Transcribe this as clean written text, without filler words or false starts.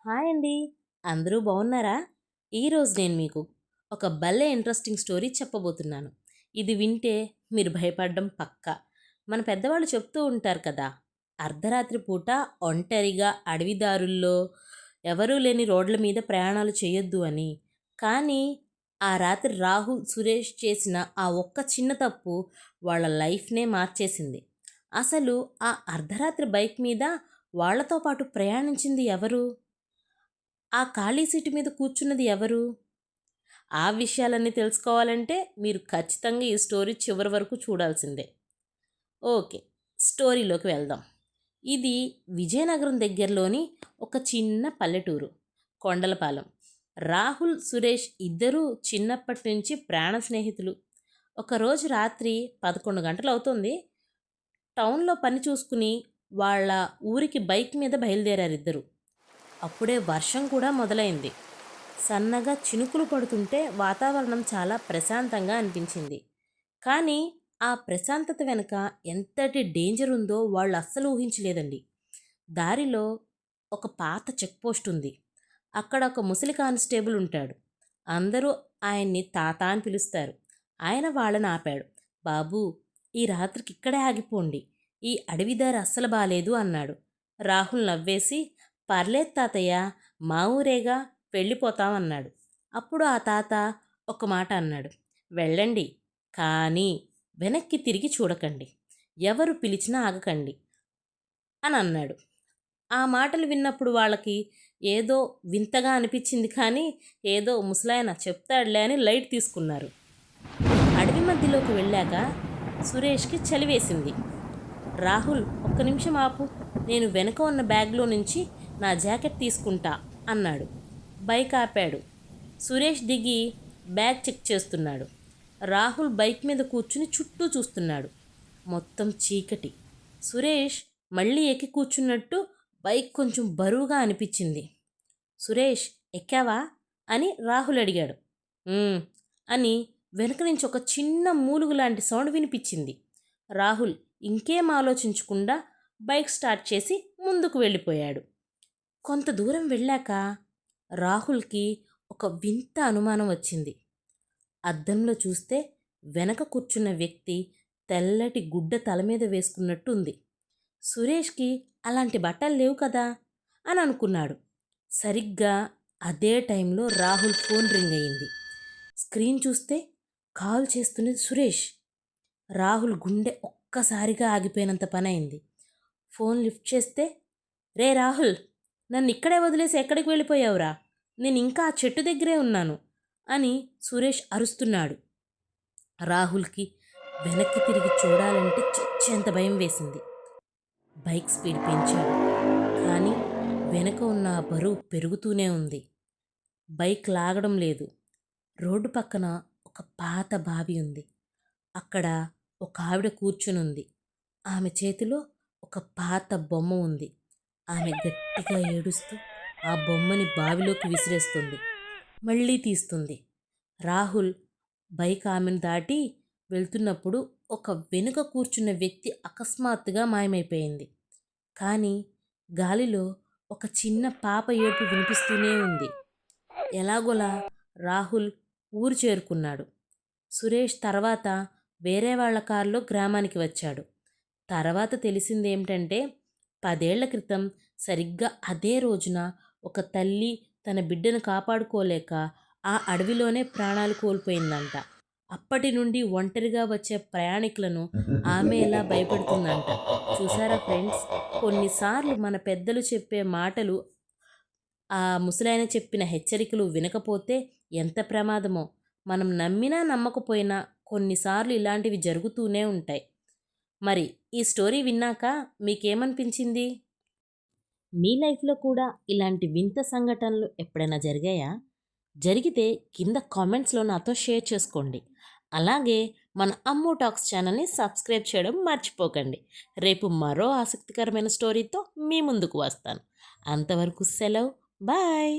Hi అండి. అందరూ బాగున్నారా? ఈరోజు నేను మీకు ఒక భలే ఇంట్రెస్టింగ్ స్టోరీ చెప్పబోతున్నాను. ఇది వింటే మీరు భయపడడం పక్కా. మన పెద్దవాళ్ళు చెప్తూ ఉంటారు కదా, అర్ధరాత్రి పూట ఒంటరిగా అడవి దారుల్లో ఎవరూ లేని రోడ్ల మీద ప్రయాణాలు చేయొద్దు అని. కానీ ఆ రాత్రి రాహుల్, సురేష్ చేసిన ఆ ఒక్క చిన్న తప్పు వాళ్ళ లైఫ్‌నే మార్చేసింది. అసలు ఆ అర్ధరాత్రి బైక్ మీద వాళ్ళతో పాటు ప్రయాణించింది ఎవరు? ఆ ఖాళీ సీటు మీద కూర్చున్నది ఎవరు? ఆ విషయాలన్నీ తెలుసుకోవాలంటే మీరు ఖచ్చితంగా ఈ స్టోరీ చివరి వరకు చూడాల్సిందే. ఓకే, స్టోరీలోకి వెళ్దాం. ఇది విజయనగరం దగ్గరలోని ఒక చిన్న పల్లెటూరు, కొండలపాలెం. రాహుల్, సురేష్ ఇద్దరూ చిన్నప్పటి నుంచి ప్రాణ స్నేహితులు. ఒకరోజు రాత్రి 11 గంటలు అవుతుంది. టౌన్లో పని చూసుకుని వాళ్ళ ఊరికి బైక్ మీద బయలుదేరారిద్దరు. అప్పుడే వర్షం కూడా మొదలైంది. సన్నగా చినుకులు పడుతుంటే వాతావరణం చాలా ప్రశాంతంగా అనిపించింది. కానీ ఆ ప్రశాంతత వెనుక ఎంతటి డేంజర్ ఉందో వాళ్ళు అస్సలు ఊహించలేదండి. దారిలో ఒక పాత చెక్ పోస్ట్ ఉంది. అక్కడ ఒక ముసలి కానిస్టేబుల్ ఉంటాడు. అందరూ ఆయన్ని తాత అని పిలుస్తారు. ఆయన వాళ్ళని ఆపాడు. బాబూ, ఈ రాత్రికి ఇక్కడే ఆగిపోండి. ఈ అడవి దారి అస్సలు బాలేదు అన్నాడు. రాహుల్ నవ్వేసి, పర్లేదు తాతయ్య, మా ఊరేగా, వెళ్ళిపోతామన్నాడు. అప్పుడు ఆ తాత ఒక మాట అన్నాడు. వెళ్ళండి, కానీ వెనక్కి తిరిగి చూడకండి, ఎవరు పిలిచినా ఆగకండి అని అన్నాడు. ఆ మాటలు విన్నప్పుడు వాళ్ళకి ఏదో వింతగా అనిపించింది, కానీ ఏదో ముసలాయన చెప్తాడులే అని లైట్ తీసుకున్నారు. అడవి మధ్యలోకి వెళ్ళాక సురేష్కి చలివేసింది. రాహుల్, ఒక్క నిమిషం ఆపు, నేను వెనుక ఉన్న బ్యాగ్లో నుంచి నా జాకెట్ తీసుకుంటా అన్నాడు. బైక్ ఆపాడు. సురేష్ దిగి బ్యాగ్ చెక్ చేస్తున్నాడు. రాహుల్ బైక్ మీద కూర్చుని చుట్టూ చూస్తున్నాడు. మొత్తం చీకటి. సురేష్ మళ్ళీ ఎక్కి కూర్చున్నట్టు బైక్ కొంచెం బరువుగా అనిపించింది. సురేష్, ఎక్కావా అని రాహుల్ అడిగాడు. "ఉమ్" అని వెనుక నుంచి ఒక చిన్న మూలుగు లాంటి సౌండ్ వినిపించింది. రాహుల్ ఇంకేం ఆలోచించకుండా బైక్ స్టార్ట్ చేసి ముందుకు వెళ్ళిపోయాడు. కొంత దూరం వెళ్ళాక రాహుల్కి ఒక వింత అనుమానం వచ్చింది. అద్దంలో చూస్తే వెనక కూర్చున్న వ్యక్తి తెల్లటి గుడ్డ తల మీద వేసుకున్నట్టు ఉంది. సురేష్కి అలాంటి బట్టలు లేవు కదా అని అనుకున్నాడు. సరిగ్గా అదే టైంలో రాహుల్ ఫోన్ రింగ్ అయింది. స్క్రీన్ చూస్తే కాల్ చేస్తున్నది సురేష్. రాహుల్ గుండె ఒక్కసారిగా ఆగిపోయినంత పని అయింది. ఫోన్ లిఫ్ట్ చేస్తే, రే రాహుల్, నన్ను ఇక్కడే వదిలేసి ఎక్కడికి వెళ్ళిపోయావురా? నేను ఇంకా ఆ చెట్టు దగ్గరే ఉన్నాను అని సురేష్ అరుస్తున్నాడు. రాహుల్కి వెనక్కి తిరిగి చూడాలంటే చచ్చేంత భయం వేసింది. బైక్ స్పీడ్ పెంచాడు, కానీ వెనక ఉన్న ఆ బరువు పెరుగుతూనే ఉంది. బైక్ లాగడం లేదు. రోడ్డు పక్కన ఒక పాత బావి ఉంది. అక్కడ ఒక ఆవిడ కూర్చునుంది. ఆమె చేతిలో ఒక పాత బొమ్మ ఉంది. ఆమె గట్టిగా ఏడుస్తూ ఆ బొమ్మని బావిలోకి విసిరేస్తుంది. మళ్ళీ తీస్తుంది. రాహుల్ బైక్ ఆమెను దాటి వెళ్తున్నప్పుడు ఒక వెనుక కూర్చున్న వ్యక్తి అకస్మాత్తుగా మాయమైపోయింది. కానీ గాలిలో ఒక చిన్న పాప ఏడుపు వినిపిస్తూనే ఉంది. ఎలాగోలా రాహుల్ ఊరు చేరుకున్నాడు. సురేష్ తర్వాత వేరే వాళ్ళ కారులో గ్రామానికి వచ్చాడు. తర్వాత తెలిసిందేమిటంటే, 10 ఏళ్ల క్రితం సరిగ్గా అదే రోజున ఒక తల్లి తన బిడ్డను కాపాడుకోలేక ఆ అడవిలోనే ప్రాణాలు కోల్పోయిందంట. అప్పటి నుండి ఒంటరిగా వచ్చే ప్రయాణికులను ఆమె ఎలా భయపెడుతుందంట. చూసారా ఫ్రెండ్స్, కొన్నిసార్లు మన పెద్దలు చెప్పే మాటలు, ఆ ముసలాయన చెప్పిన హెచ్చరికలు వినకపోతే ఎంత ప్రమాదమో. మనం నమ్మినా నమ్మకపోయినా కొన్నిసార్లు ఇలాంటివి జరుగుతూనే ఉంటాయి. మరి ఈ స్టోరీ విన్నాక మీకేమనిపించింది? మీ లైఫ్లో కూడా ఇలాంటి వింత సంఘటనలు ఎప్పుడైనా జరిగాయా? జరిగితే కింద కామెంట్స్లో నాతో షేర్ చేసుకోండి. అలాగే మన అమ్ము టాక్స్ ఛానల్ని సబ్స్క్రైబ్ చేయడం మర్చిపోకండి. రేపు మరో ఆసక్తికరమైన స్టోరీతో మీ ముందుకు వస్తాను. అంతవరకు సెలవు. బాయ్.